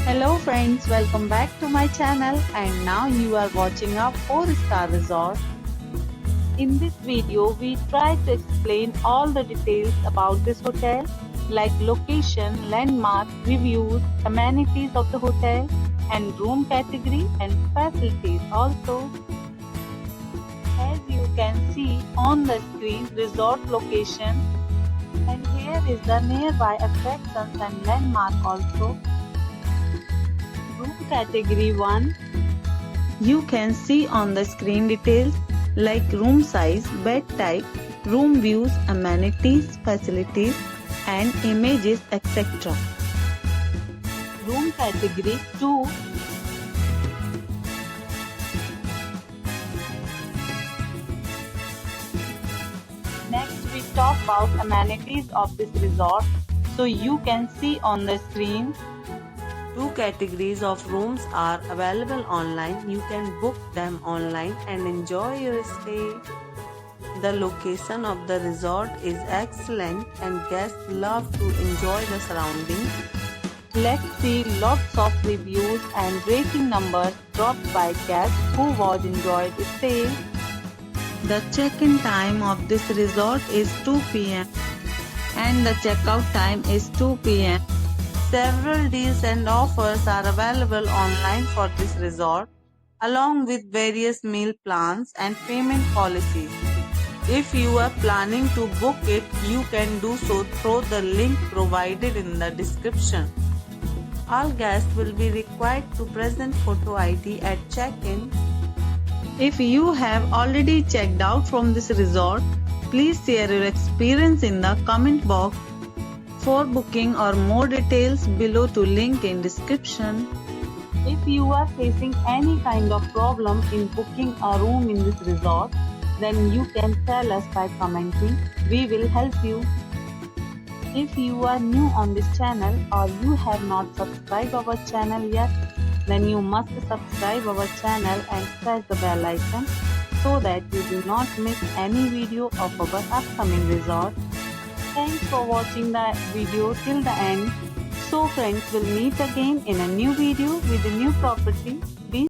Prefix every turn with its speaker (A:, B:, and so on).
A: Hello friends, welcome back to my channel and now you are watching a 4-star resort. In this video, we try to explain all the details about this hotel like location, landmarks, reviews, amenities of the hotel and room category and facilities also. As you can see on the screen, resort location, and here is the nearby attractions and landmark also. Room category 1. You can see on the screen details like room size, bed type, room views, amenities, facilities and images etc. Room category 2. Next we talk about amenities of this resort. So you can see on the screen, two categories of rooms are available online. You can book them online and enjoy your stay. The location of the resort is excellent and guests love to enjoy the surroundings. Let's see lots of reviews and rating numbers dropped by guests who was enjoyed stay. The check-in time of this resort is 2 p.m. and the checkout time is 2 p.m. Several deals and offers are available online for this resort, along with various meal plans and payment policies. If you are planning to book it, you can do so through the link provided in the description. All guests will be required to present photo ID at check-in. If you have already checked out from this resort, please share your experience in the comment box. For booking or more details, below to link in description. If you are facing any kind of problem in booking a room in this resort, then you can tell us by commenting. We will help you. If you are new on this channel or you have not subscribed our channel yet, then you must subscribe our channel and press the bell icon so that you do not miss any video of our upcoming resort. Thanks for watching the video till the end. So friends, will meet again in a new video with a new property. Be